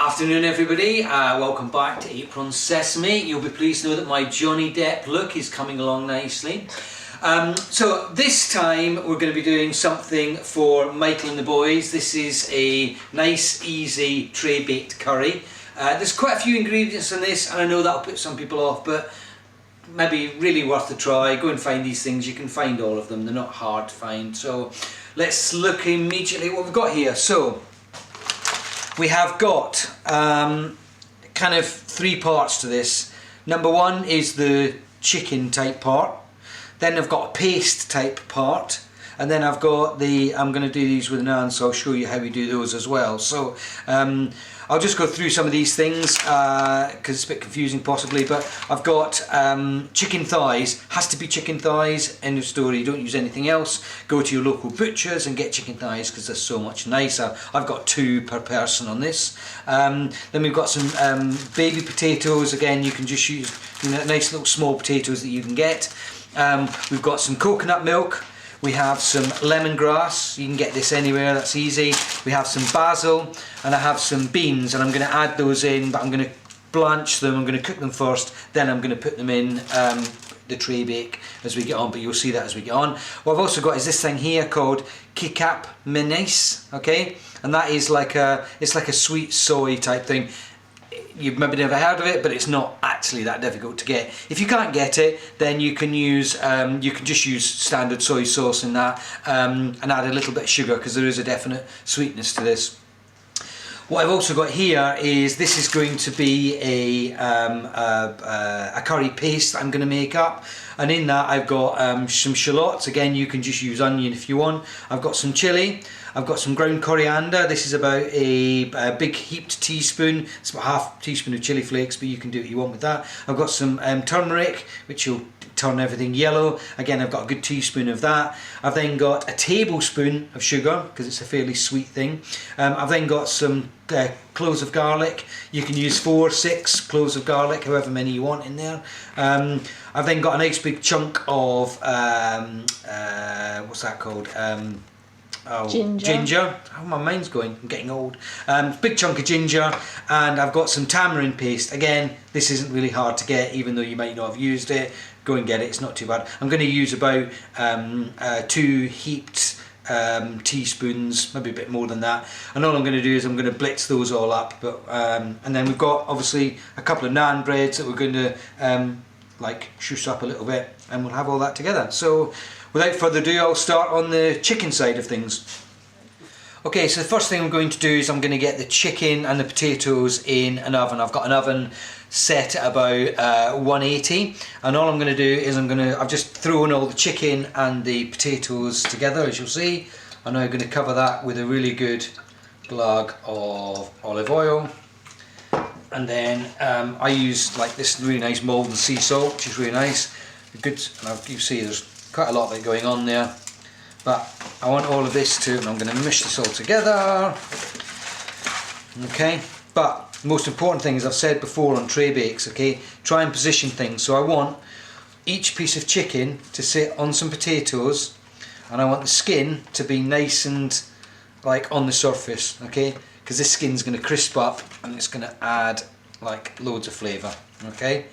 Afternoon everybody, welcome back to Apron Sesame. You'll be pleased to know that my Johnny Depp look is coming along nicely. So this time we're going to be doing something for Michael and the boys. This is a nice easy tray baked curry. There's quite a few ingredients in this and I know that'll put some people off, but maybe really worth a try. Go and find these things, you can find all of them, they're not hard to find. So let's look immediately at what we've got here. So we have got kind of three parts to this. Number one is the chicken type part. Then I've got a paste type part. And then I've got I'm going to do these with naan, so I'll show you how we do those as well. So I'll just go through some of these things because it's a bit confusing possibly, but I've got chicken thighs. Has to be chicken thighs, end of story, don't use anything else. Go to your local butchers and get chicken thighs because they're so much nicer. I've got 2 per person on this. Then we've got some baby potatoes. Again, you can just use nice little small potatoes that you can get. We've got some coconut milk. We have some lemongrass, you can get this anywhere, that's easy. We have some basil, and I have some beans, and I'm going to add those in, but I'm going to blanch them, I'm going to cook them first, then I'm going to put them in the tray bake as we get on, but you'll see that as we get on. What I've also got is this thing here called kecap mayonnaise, okay? And that is it's like a sweet soy type thing. You've maybe never heard of it, but it's not actually that difficult to get. If you can't get it, then you can use you can just use standard soy sauce in that and add a little bit of sugar because there is a definite sweetness to this. What I've also got here is this is going to be a curry paste that I'm going to make up, and in that I've got some shallots. Again, you can just use onion if you want. I've got some chilli. I've got some ground coriander. This is about a big heaped teaspoon. It's about half a teaspoon of chili flakes, but you can do what you want with that. I've got some turmeric, which will turn everything yellow. Again, I've got a good teaspoon of that. I've then got a tablespoon of sugar, because it's a fairly sweet thing. I've then got some cloves of garlic. You can use 4, 6 cloves of garlic, however many you want in there. I've then got a nice big chunk of, what's that called? Ginger. Oh, my mind's going, I'm getting old. Big chunk of ginger, and I've got some tamarind paste. Again, this isn't really hard to get, even though you might not have used it. Go and get it, it's not too bad. I'm going to use about 2 heaped teaspoons, maybe a bit more than that. And all I'm going to do is I'm going to blitz those all up. But and then we've got obviously a couple of naan breads that we're going to like shush up a little bit, and we'll have all that together. So without further ado, I'll start on the chicken side of things. Okay, so the first thing I'm going to do is I'm going to get the chicken and the potatoes in an oven. I've got an oven set at about 180, and all I'm going to do is I've just thrown all the chicken and the potatoes together, as you'll see. I'm now going to cover that with a really good glug of olive oil. And then I use like this really nice Maldon sea salt, which is really nice. Good, you see there's quite a lot of it going on there, but I want all of this too, and I'm going to mush this all together. Okay, but the most important thing, as I've said before on tray bakes, okay, try and position things. So I want each piece of chicken to sit on some potatoes, and I want the skin to be nice and like on the surface, okay, because this skin's going to crisp up and it's going to add like loads of flavour. Okay,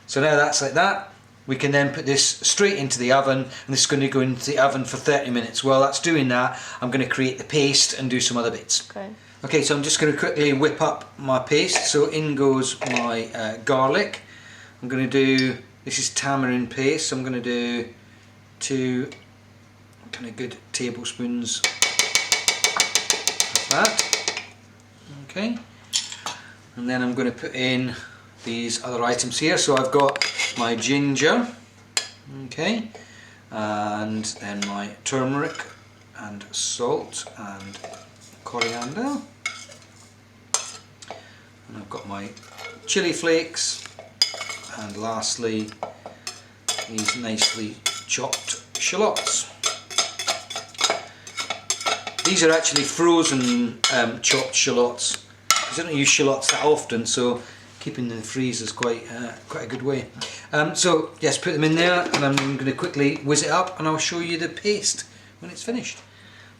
so now that's like that. We can then put this straight into the oven, and this is going to go into the oven for 30 minutes. While that's doing that, I'm going to create the paste and do some other bits. Okay, so I'm just going to quickly whip up my paste. So in goes my garlic. I'm going to do, this is tamarind paste, so I'm going to do 2 kind of good tablespoons of that. Okay, and then I'm going to put in these other items here. So I've got my ginger, okay, and then my turmeric and salt and coriander, and I've got my chili flakes, and lastly these nicely chopped shallots. These are actually frozen chopped shallots, because I don't use shallots that often, so keeping them in the freezer is quite a good way. So yes, put them in there, and I'm going to quickly whiz it up, and I'll show you the paste when it's finished.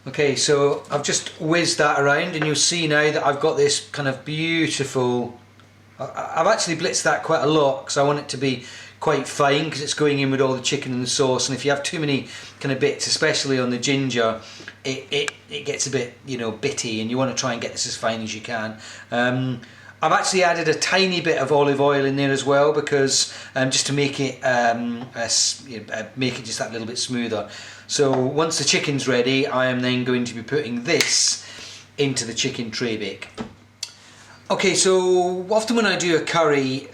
Okay, so I've just whizzed that around, and you'll see now that I've got this kind of beautiful. I've actually blitzed that quite a lot because I want it to be quite fine because it's going in with all the chicken and the sauce, and if you have too many kind of bits, especially on the ginger, it gets a bit, you know, bitty, and you want to try and get this as fine as you can. I've actually added a tiny bit of olive oil in there as well because just to make it make it just that little bit smoother. So once the chicken's ready, I am then going to be putting this into the chicken tray bake. Okay, so often when I do a curry,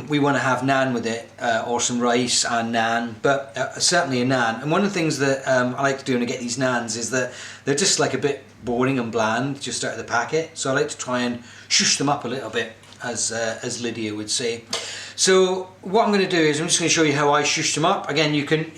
we want to have naan with it, or some rice and naan, but certainly a naan. And one of the things that I like to do when I get these naans is that they're just like a bit boring and bland just out of the packet. So I like to try and shush them up a little bit, as Lydia would say. So what I'm going to do is I'm just going to show you how I shush them up. Again, you can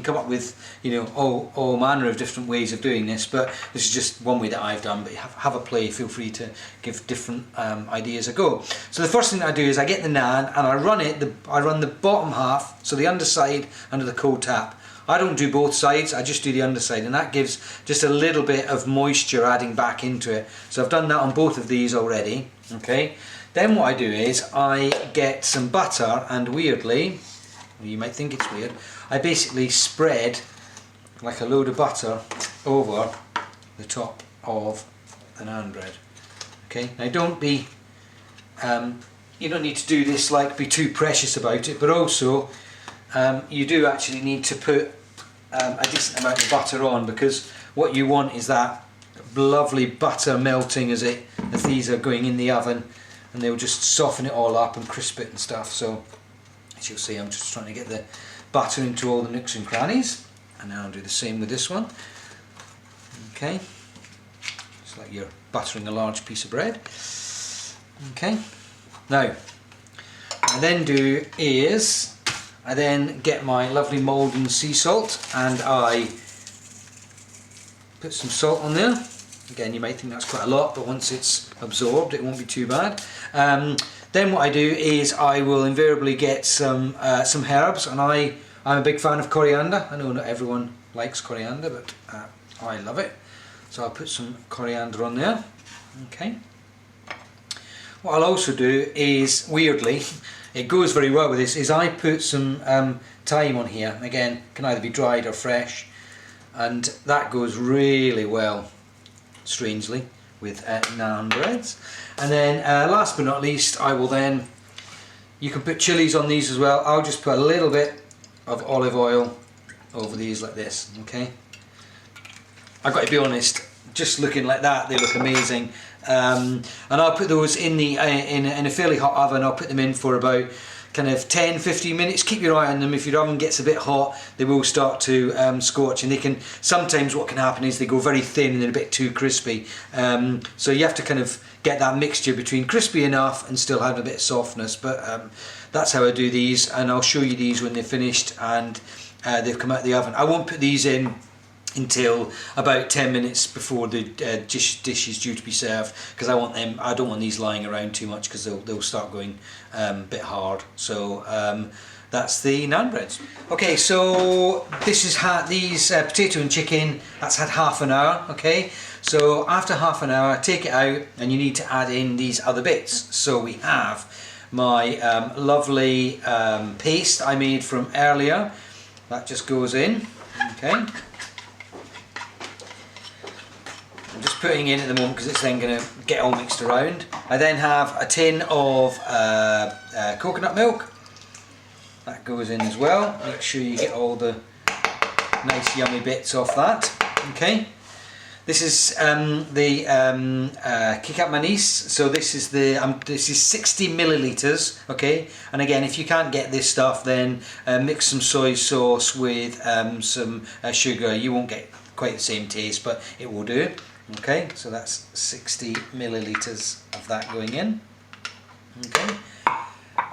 come up with, you know, all manner of different ways of doing this, but this is just one way that I've done. But have a play. Feel free to give different ideas a go. So the first thing that I do is I get the naan and I run the bottom half, so the underside, under the cold tap. I don't do both sides, I just do the underside, and that gives just a little bit of moisture adding back into it. So I've done that on both of these already. Okay. Then what I do is I get some butter, and weirdly, you might think it's weird, I basically spread like a load of butter over the top of the naan bread. Okay, now don't be, you don't need to do this like be too precious about it, but also you do actually need to put a decent amount of butter on, because what you want is that lovely butter melting as these are going in the oven, and they'll just soften it all up and crisp it and stuff. So as you'll see, I'm just trying to get the butter into all the nooks and crannies, and now I'll do the same with this one. Okay, it's like you're buttering a large piece of bread. Okay, now what I then do is I then get my lovely Maldon sea salt and I put some salt on there. Again, you might think that's quite a lot, but once it's absorbed it won't be too bad. Then what I do is I will invariably get some herbs, and I'm a big fan of coriander. I know not everyone likes coriander, but I love it. So I'll put some coriander on there. Okay. What I'll also do is, weirdly, it goes very well with this, is I put some thyme on here. Again, can either be dried or fresh, and that goes really well, strangely, with naan breads. And then last but not least, I will then, you can put chilies on these as well. I'll just put a little bit of olive oil over these like this. Okay, I've got to be honest, just looking like that they look amazing. And I'll put those in a fairly hot oven. I'll put them in for about kind of 10-15 minutes. Keep your eye on them. If your oven gets a bit hot, they will start to scorch, and they can sometimes, what can happen is they go very thin and they're a bit too crispy. So you have to kind of get that mixture between crispy enough and still have a bit of softness. But that's how I do these, and I'll show you these when they're finished and they've come out of the oven. I won't put these in until about 10 minutes before the dish is due to be served, because I don't want these lying around too much, because they'll start going a bit hard. So that's the naan breads. Okay, so this is these potato and chicken, that's had half an hour. Okay, so after half an hour, take it out, and you need to add in these other bits. So we have my lovely paste I made from earlier. That just goes in. Okay, I'm just putting in at the moment because it's then going to get all mixed around. I then have a tin of coconut milk. That goes in as well. Make sure you get all the nice yummy bits off that. Okay. This is the Kickat Manis. So this is 60 milliliters. Okay. And again, if you can't get this stuff, then mix some soy sauce with some sugar. You won't get quite the same taste, but it will do. Okay, so that's 60 milliliters of that going in. Okay,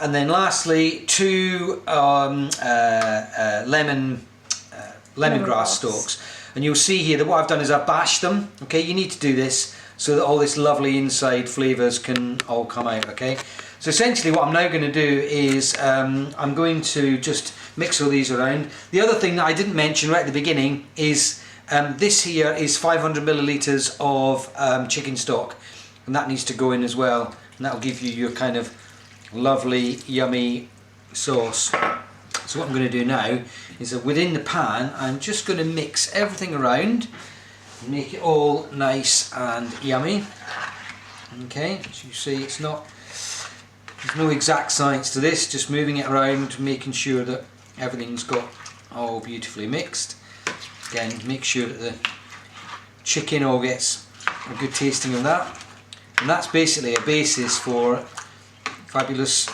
and then lastly, 2 lemongrass stalks. And you'll see here that what I've done is I've bashed them. Okay, you need to do this so that all this lovely inside flavours can all come out. Okay, so essentially what I'm now going to do is I'm going to just mix all these around. The other thing that I didn't mention right at the beginning is This here is 500 millilitres of chicken stock, and that needs to go in as well, and that will give you your kind of lovely yummy sauce. So what I'm going to do now is that within the pan I'm just going to mix everything around and make it all nice and yummy. Okay, as you see, there's no exact science to this, just moving it around, making sure that everything's got all beautifully mixed. Again, make sure that the chicken all gets a good tasting of that, and that's basically a basis for fabulous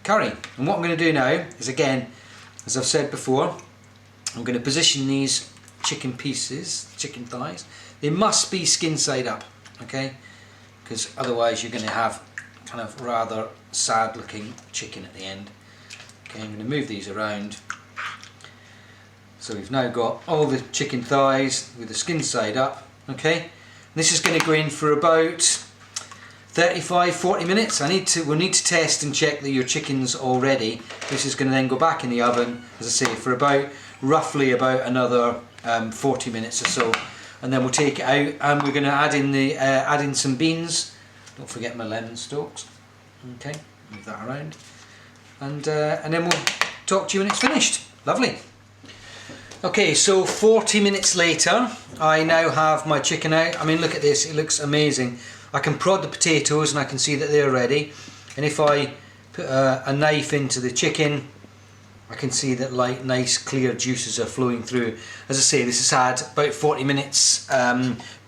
curry. And what I'm going to do now is, again, as I've said before, I'm going to position these chicken pieces, chicken thighs. They must be skin side up, okay, because otherwise you're going to have kind of rather sad looking chicken at the end. Okay, I'm going to move these around. So we've now got all the chicken thighs with the skin side up, okay. And this is going to go in for about 35-40 minutes. We'll need to test and check that your chicken's all ready. This is going to then go back in the oven, as I say, for roughly about another 40 minutes or so, and then we'll take it out and we're going to add in some beans. Don't forget my lemon stalks. Okay, move that around, and then we'll talk to you when it's finished. Lovely. Okay, so 40 minutes later, I now have my chicken out. I mean, look at this, it looks amazing. I can prod the potatoes and I can see that they're ready, and if I put a knife into the chicken, I can see that nice clear juices are flowing through. As I say, this has had about 40 minutes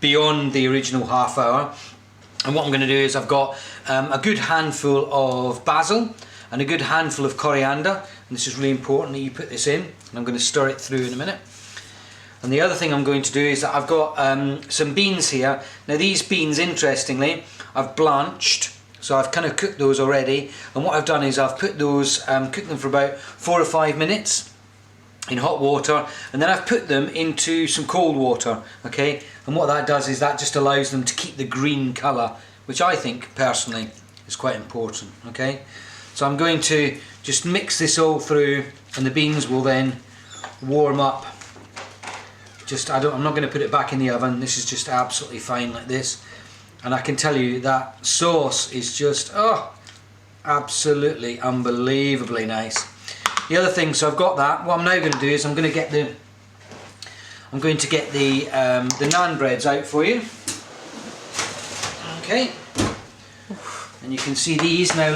beyond the original half hour. And what I'm going to do is I've got a good handful of basil and a good handful of coriander, and this is really important that you put this in, and I'm going to stir it through in a minute. And the other thing I'm going to do is that I've got some beans here. Now these beans, interestingly, I've blanched, so I've kind of cooked those already, and what I've done is I've put those, cooked them for about 4 or 5 minutes in hot water, and then I've put them into some cold water, okay, and what that does is that just allows them to keep the green colour, which I think personally is quite important, okay. So I'm going to just mix this all through, and the beans will then warm up. I'm not going to put it back in the oven. This is just absolutely fine like this, and I can tell you that sauce is just absolutely unbelievably nice. The other thing, so I've got that. What I'm now going to do is I'm going to get the naan breads out for you. Okay, and you can see these now.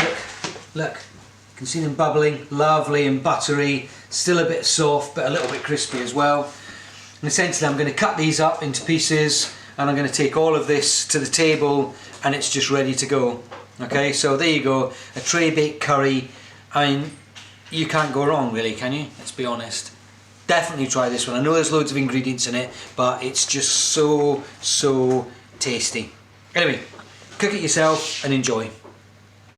Look, you can see them bubbling, lovely and buttery, still a bit soft but a little bit crispy as well. And essentially I'm going to cut these up into pieces, and I'm going to take all of this to the table, and it's just ready to go. Okay, so there you go, a tray baked curry. I mean, you can't go wrong really, can you? Let's be honest. Definitely try this one. I know there's loads of ingredients in it, but it's just so tasty. Anyway, cook it yourself and enjoy.